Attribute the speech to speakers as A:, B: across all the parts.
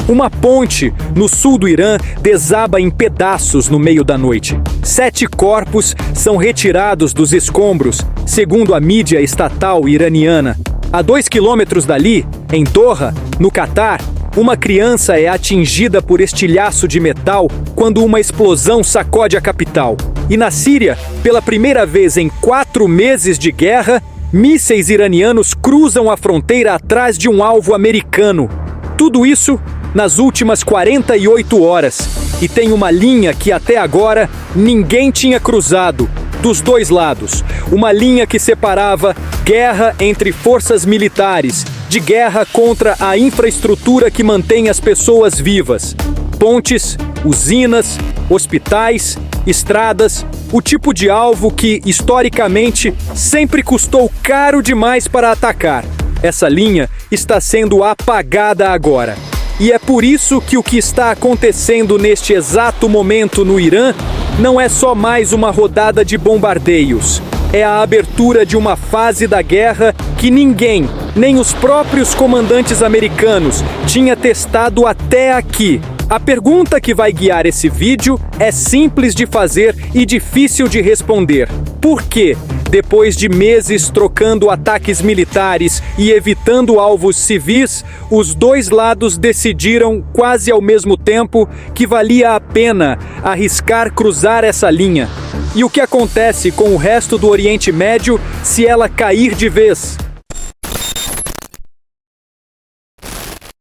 A: Uma ponte no sul do Irã desaba em pedaços no meio da noite. 7 corpos são retirados dos escombros, segundo a mídia estatal iraniana. A 2 quilômetros dali, em Doha, no Catar, uma criança é atingida por estilhaço de metal quando uma explosão sacode a capital. E na Síria, pela primeira vez em 4 meses de guerra, mísseis iranianos cruzam a fronteira atrás de um alvo americano. Tudo isso nas últimas 48 horas. E tem uma linha que até agora ninguém tinha cruzado, dos dois lados. Uma linha que separava guerra entre forças militares, de guerra contra a infraestrutura que mantém as pessoas vivas. Pontes, usinas, hospitais, estradas, o tipo de alvo que, historicamente, sempre custou caro demais para atacar. Essa linha está sendo apagada agora. E é por isso que o que está acontecendo neste exato momento no Irã não é só mais uma rodada de bombardeios. É a abertura de uma fase da guerra que ninguém, nem os próprios comandantes americanos, tinha testado até aqui. A pergunta que vai guiar esse vídeo é simples de fazer e difícil de responder. Por quê? Depois de meses trocando ataques militares e evitando alvos civis, os dois lados decidiram, quase ao mesmo tempo, que valia a pena arriscar cruzar essa linha. E o que acontece com o resto do Oriente Médio se ela cair de vez?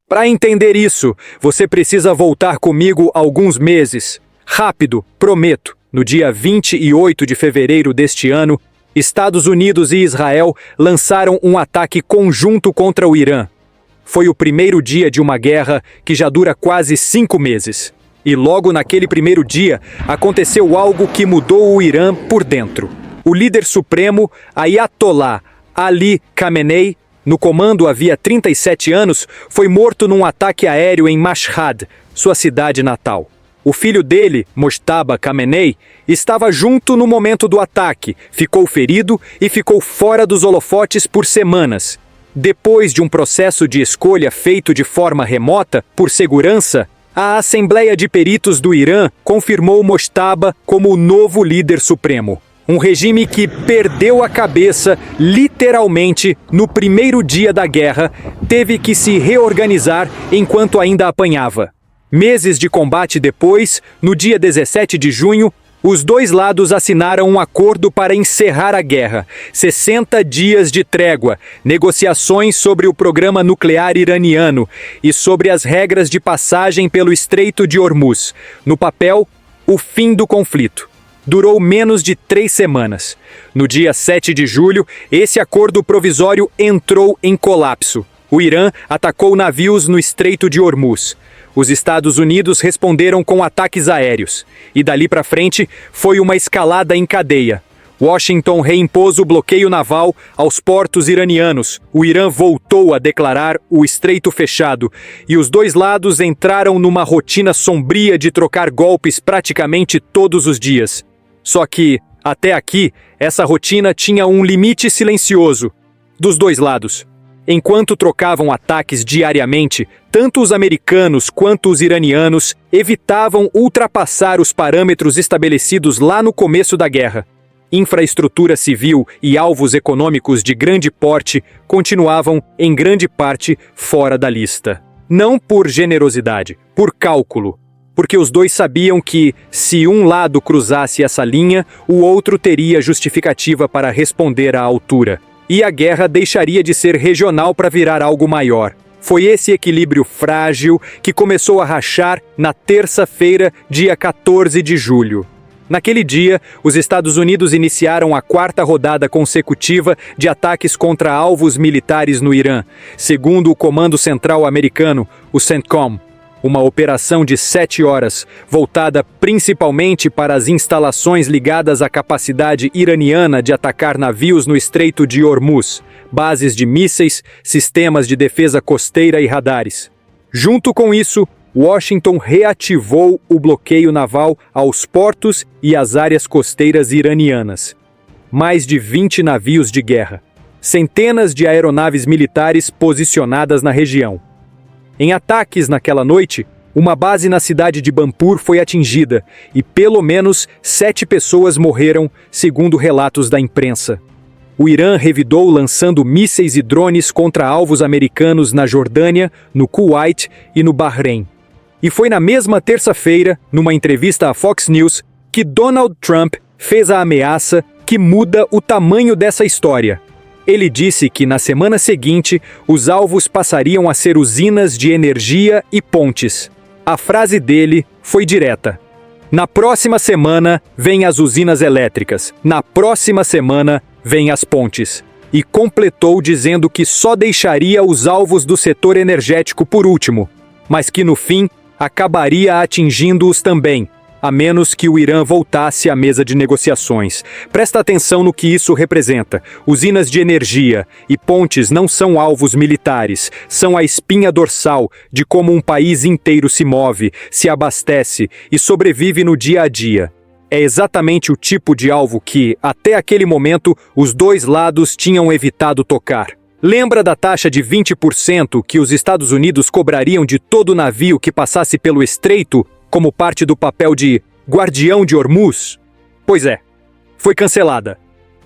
A: Para entender isso, você precisa voltar comigo alguns meses. Rápido, prometo. No dia 28 de fevereiro deste ano, Estados Unidos e Israel lançaram um ataque conjunto contra o Irã. Foi o primeiro dia de uma guerra que já dura quase 5 meses. E logo naquele primeiro dia, aconteceu algo que mudou o Irã por dentro. O líder supremo, Ayatollah Ali Khamenei, no comando havia 37 anos, foi morto num ataque aéreo em Mashhad, sua cidade natal. O filho dele, Mojtaba Khamenei, estava junto no momento do ataque, ficou ferido e ficou fora dos holofotes por semanas. Depois de um processo de escolha feito de forma remota, por segurança, a Assembleia de Peritos do Irã confirmou Mojtaba como o novo líder supremo. Um regime que perdeu a cabeça, literalmente, no primeiro dia da guerra, teve que se reorganizar enquanto ainda apanhava. Meses de combate depois, no dia 17 de junho, os dois lados assinaram um acordo para encerrar a guerra. 60 dias de trégua, negociações sobre o programa nuclear iraniano e sobre as regras de passagem pelo Estreito de Hormuz. No papel, o fim do conflito. Durou menos de 3 semanas. No dia 7 de julho, esse acordo provisório entrou em colapso. O Irã atacou navios no Estreito de Hormuz. Os Estados Unidos responderam com ataques aéreos. E dali para frente, foi uma escalada em cadeia. Washington reimpôs o bloqueio naval aos portos iranianos. O Irã voltou a declarar o Estreito fechado. E os dois lados entraram numa rotina sombria de trocar golpes praticamente todos os dias. Só que, até aqui, essa rotina tinha um limite silencioso. Dos dois lados. Enquanto trocavam ataques diariamente, tanto os americanos quanto os iranianos evitavam ultrapassar os parâmetros estabelecidos lá no começo da guerra. Infraestrutura civil e alvos econômicos de grande porte continuavam, em grande parte, fora da lista. Não por generosidade, por cálculo. Porque os dois sabiam que, se um lado cruzasse essa linha, o outro teria justificativa para responder à altura. E a guerra deixaria de ser regional para virar algo maior. Foi esse equilíbrio frágil que começou a rachar na terça-feira, dia 14 de julho. Naquele dia, os Estados Unidos iniciaram a 4ª rodada consecutiva de ataques contra alvos militares no Irã, segundo o Comando Central Americano, o CENTCOM. Uma operação de 7 horas, voltada principalmente para as instalações ligadas à capacidade iraniana de atacar navios no Estreito de Hormuz, bases de mísseis, sistemas de defesa costeira e radares. Junto com isso, Washington reativou o bloqueio naval aos portos e às áreas costeiras iranianas. Mais de 20 navios de guerra, centenas de aeronaves militares posicionadas na região. Em ataques naquela noite, uma base na cidade de Bampur foi atingida e pelo menos 7 pessoas morreram, segundo relatos da imprensa. O Irã revidou lançando mísseis e drones contra alvos americanos na Jordânia, no Kuwait e no Bahrein. E foi na mesma terça-feira, numa entrevista à Fox News, que Donald Trump fez a ameaça que muda o tamanho dessa história. Ele disse que na semana seguinte os alvos passariam a ser usinas de energia e pontes. A frase dele foi direta. Na próxima semana vêm as usinas elétricas, na próxima semana vêm as pontes. E completou dizendo que só deixaria os alvos do setor energético por último, mas que no fim acabaria atingindo-os também, a menos que o Irã voltasse à mesa de negociações. Presta atenção no que isso representa. Usinas de energia e pontes não são alvos militares, são a espinha dorsal de como um país inteiro se move, se abastece e sobrevive no dia a dia. É exatamente o tipo de alvo que, até aquele momento, os dois lados tinham evitado tocar. Lembra da taxa de 20% que os Estados Unidos cobrariam de todo navio que passasse pelo estreito como parte do papel de guardião de Hormuz? Pois é, foi cancelada.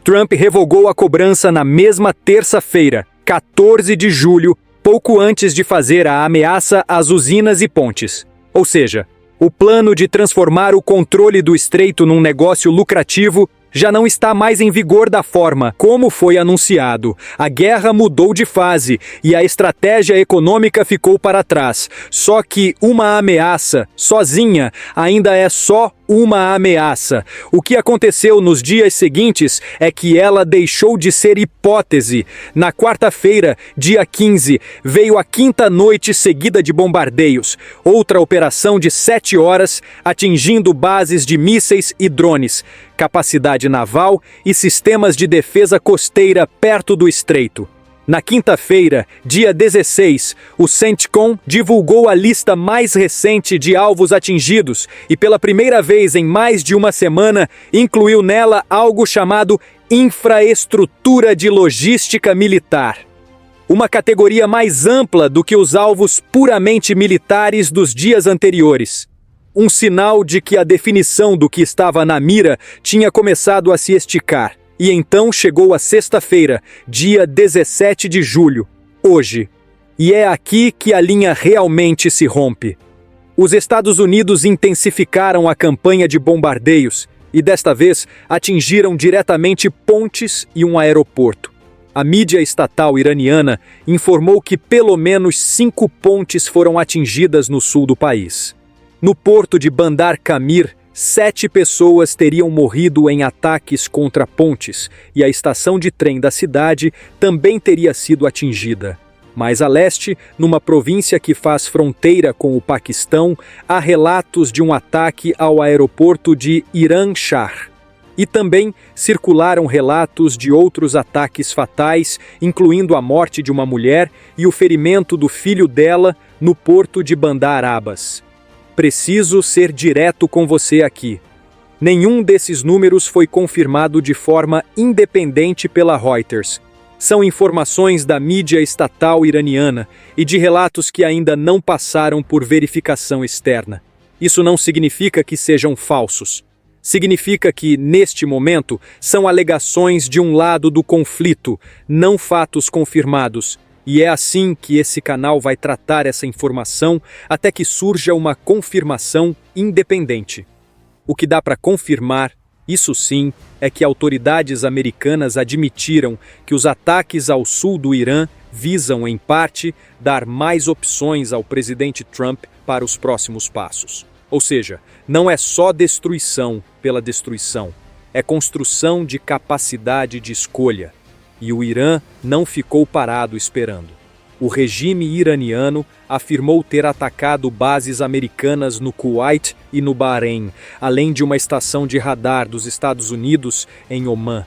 A: Trump revogou a cobrança na mesma terça-feira, 14 de julho, pouco antes de fazer a ameaça às usinas e pontes. Ou seja, o plano de transformar o controle do estreito num negócio lucrativo já não está mais em vigor da forma como foi anunciado. A guerra mudou de fase e a estratégia econômica ficou para trás. Só que uma ameaça, sozinha, ainda é só uma ameaça. O que aconteceu nos dias seguintes é que ela deixou de ser hipótese. Na quarta-feira, dia 15, veio a quinta noite seguida de bombardeios. Outra operação de 7 horas, atingindo bases de mísseis e drones, capacidade naval e sistemas de defesa costeira perto do estreito. Na quinta-feira, dia 16, o CENTCOM divulgou a lista mais recente de alvos atingidos e, pela primeira vez em mais de uma semana, incluiu nela algo chamado infraestrutura de logística militar. Uma categoria mais ampla do que os alvos puramente militares dos dias anteriores. Um sinal de que a definição do que estava na mira tinha começado a se esticar. E então chegou a sexta-feira, dia 17 de julho, hoje. E é aqui que a linha realmente se rompe. Os Estados Unidos intensificaram a campanha de bombardeios e desta vez atingiram diretamente pontes e um aeroporto. A mídia estatal iraniana informou que pelo menos 5 pontes foram atingidas no sul do país. No porto de Bandar Kamir, 7 pessoas teriam morrido em ataques contra pontes e a estação de trem da cidade também teria sido atingida. Mais a leste, numa província que faz fronteira com o Paquistão, há relatos de um ataque ao aeroporto de Iran Shah. E também circularam relatos de outros ataques fatais, incluindo a morte de uma mulher e o ferimento do filho dela no porto de Bandar Abbas. Preciso ser direto com você aqui. Nenhum desses números foi confirmado de forma independente pela Reuters. São informações da mídia estatal iraniana e de relatos que ainda não passaram por verificação externa. Isso não significa que sejam falsos. Significa que, neste momento, são alegações de um lado do conflito, não fatos confirmados. E é assim que esse canal vai tratar essa informação até que surja uma confirmação independente. O que dá para confirmar, isso sim, é que autoridades americanas admitiram que os ataques ao sul do Irã visam, em parte, dar mais opções ao presidente Trump para os próximos passos. Ou seja, não é só destruição pela destruição, é construção de capacidade de escolha. E o Irã não ficou parado esperando. O regime iraniano afirmou ter atacado bases americanas no Kuwait e no Bahrein, além de uma estação de radar dos Estados Unidos em Omã.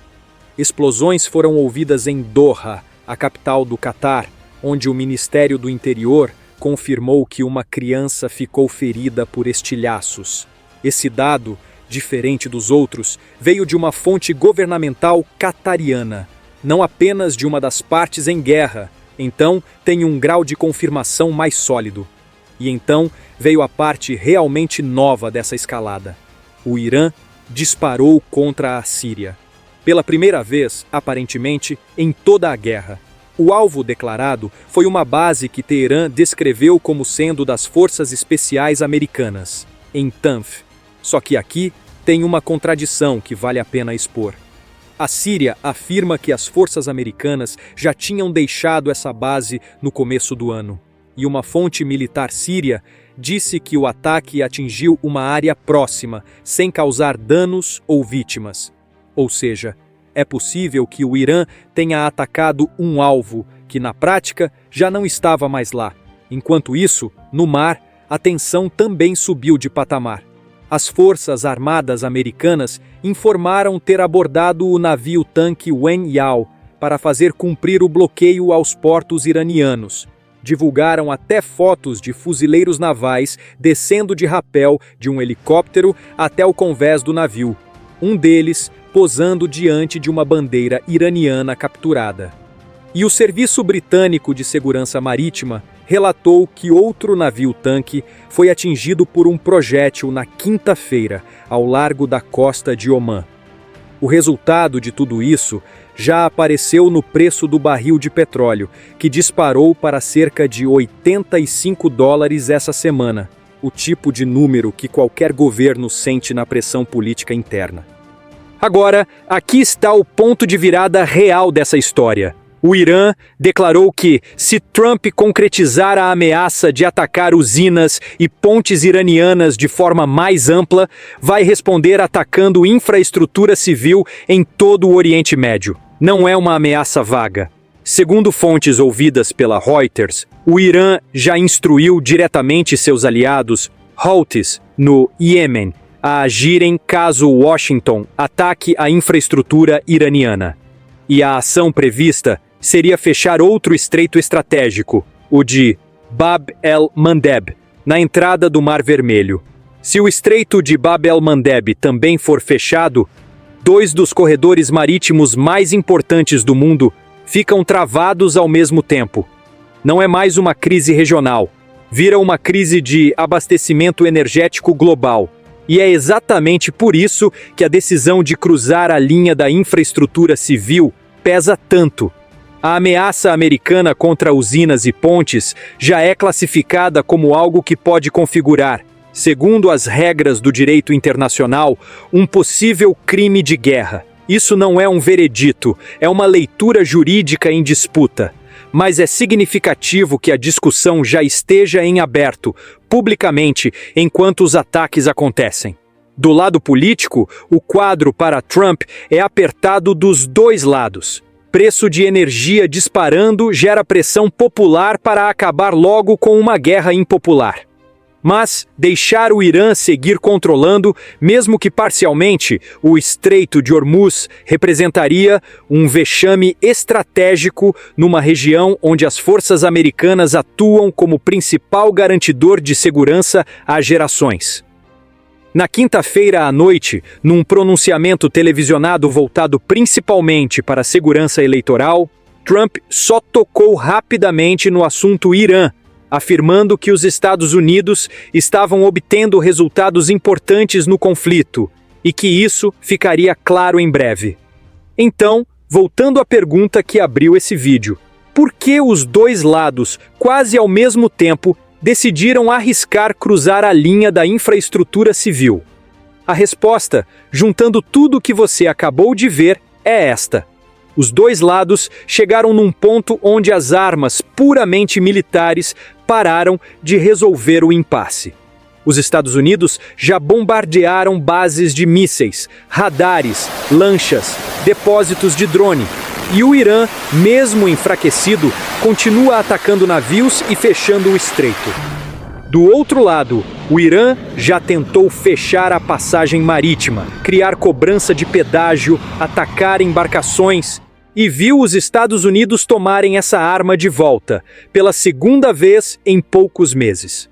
A: Explosões foram ouvidas em Doha, a capital do Catar, onde o Ministério do Interior confirmou que uma criança ficou ferida por estilhaços. Esse dado, diferente dos outros, veio de uma fonte governamental catariana. Não apenas de uma das partes em guerra, Então, tem um grau de confirmação mais sólido. E então veio a parte realmente nova dessa escalada. O Irã disparou contra a Síria. Pela primeira vez, aparentemente, em toda a guerra. O alvo declarado foi uma base que Teherã descreveu como sendo das Forças Especiais Americanas, em Tanf. Só que aqui tem uma contradição que vale a pena expor. A Síria afirma que as forças americanas já tinham deixado essa base no começo do ano. E uma fonte militar síria disse que o ataque atingiu uma área próxima, sem causar danos ou vítimas. Ou seja, é possível que o Irã tenha atacado um alvo que, na prática, já não estava mais lá. Enquanto isso, no mar, a tensão também subiu de patamar. As Forças Armadas Americanas informaram ter abordado o navio-tanque Wen Yao para fazer cumprir o bloqueio aos portos iranianos. Divulgaram até fotos de fuzileiros navais descendo de rapel de um helicóptero até o convés do navio. Um deles posando diante de uma bandeira iraniana capturada. E o Serviço Britânico de Segurança Marítima relatou que outro navio-tanque foi atingido por um projétil na quinta-feira, ao largo da costa de Omã. O resultado de tudo isso já apareceu no preço do barril de petróleo, que disparou para cerca de $85 essa semana, o tipo de número que qualquer governo sente na pressão política interna. Agora, aqui está o ponto de virada real dessa história. O Irã declarou que, se Trump concretizar a ameaça de atacar usinas e pontes iranianas de forma mais ampla, vai responder atacando infraestrutura civil em todo o Oriente Médio. Não é uma ameaça vaga. Segundo fontes ouvidas pela Reuters, o Irã já instruiu diretamente seus aliados, Houthis, no Iêmen, a agirem caso Washington ataque a infraestrutura iraniana. E a ação prevista seria fechar outro estreito estratégico, o de Bab el-Mandeb, na entrada do Mar Vermelho. Se o estreito de Bab el-Mandeb também for fechado, 2 dos corredores marítimos mais importantes do mundo ficam travados ao mesmo tempo. Não é mais uma crise regional, vira uma crise de abastecimento energético global. E é exatamente por isso que a decisão de cruzar a linha da infraestrutura civil pesa tanto. A ameaça americana contra usinas e pontes já é classificada como algo que pode configurar, segundo as regras do direito internacional, um possível crime de guerra. Isso não é um veredito, é uma leitura jurídica em disputa. Mas é significativo que a discussão já esteja em aberto, publicamente, enquanto os ataques acontecem. Do lado político, o quadro para Trump é apertado dos dois lados. Preço de energia disparando gera pressão popular para acabar logo com uma guerra impopular. Mas deixar o Irã seguir controlando, mesmo que parcialmente, o Estreito de Hormuz representaria um vexame estratégico numa região onde as forças americanas atuam como principal garantidor de segurança há gerações. Na quinta-feira à noite, num pronunciamento televisionado voltado principalmente para a segurança eleitoral, Trump só tocou rapidamente no assunto Irã, afirmando que os Estados Unidos estavam obtendo resultados importantes no conflito e que isso ficaria claro em breve. Então, voltando à pergunta que abriu esse vídeo, por que os dois lados, quase ao mesmo tempo, decidiram arriscar cruzar a linha da infraestrutura civil? A resposta, juntando tudo o que você acabou de ver, é esta. Os dois lados chegaram num ponto onde as armas puramente militares pararam de resolver o impasse. Os Estados Unidos já bombardearam bases de mísseis, radares, lanchas, depósitos de drone. E o Irã, mesmo enfraquecido, continua atacando navios e fechando o estreito. Do outro lado, o Irã já tentou fechar a passagem marítima, criar cobrança de pedágio, atacar embarcações e viu os Estados Unidos tomarem essa arma de volta, pela segunda vez em poucos meses.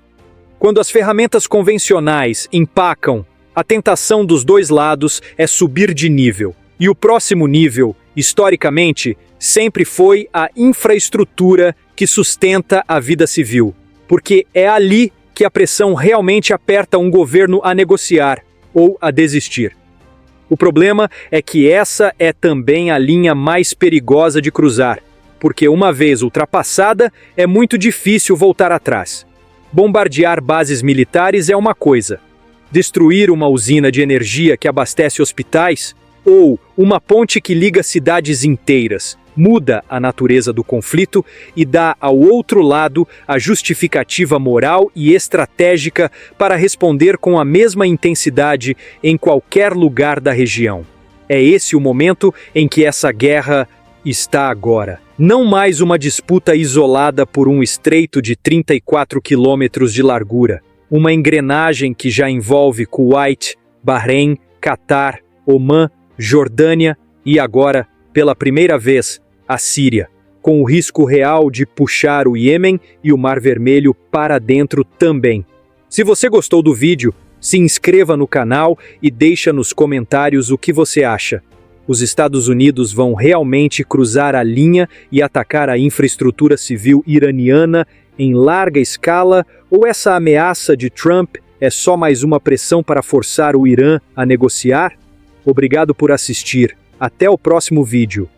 A: Quando as ferramentas convencionais empacam, a tentação dos dois lados é subir de nível. E o próximo nível Historicamente, sempre foi a infraestrutura que sustenta a vida civil, porque é ali que a pressão realmente aperta um governo a negociar ou a desistir. O problema é que essa é também a linha mais perigosa de cruzar, porque uma vez ultrapassada, é muito difícil voltar atrás. Bombardear bases militares é uma coisa. Destruir uma usina de energia que abastece hospitais ou uma ponte que liga cidades inteiras muda a natureza do conflito e dá ao outro lado a justificativa moral e estratégica para responder com a mesma intensidade em qualquer lugar da região. É esse o momento em que essa guerra está agora. Não mais uma disputa isolada por um estreito de 34 quilômetros de largura. Uma engrenagem que já envolve Kuwait, Bahrein, Catar, Omã, Jordânia e agora, pela primeira vez, a Síria, com o risco real de puxar o Iêmen e o Mar Vermelho para dentro também. Se você gostou do vídeo, se inscreva no canal e deixa nos comentários o que você acha. Os Estados Unidos vão realmente cruzar a linha e atacar a infraestrutura civil iraniana em larga escala, ou essa ameaça de Trump é só mais uma pressão para forçar o Irã a negociar? Obrigado por assistir. Até o próximo vídeo.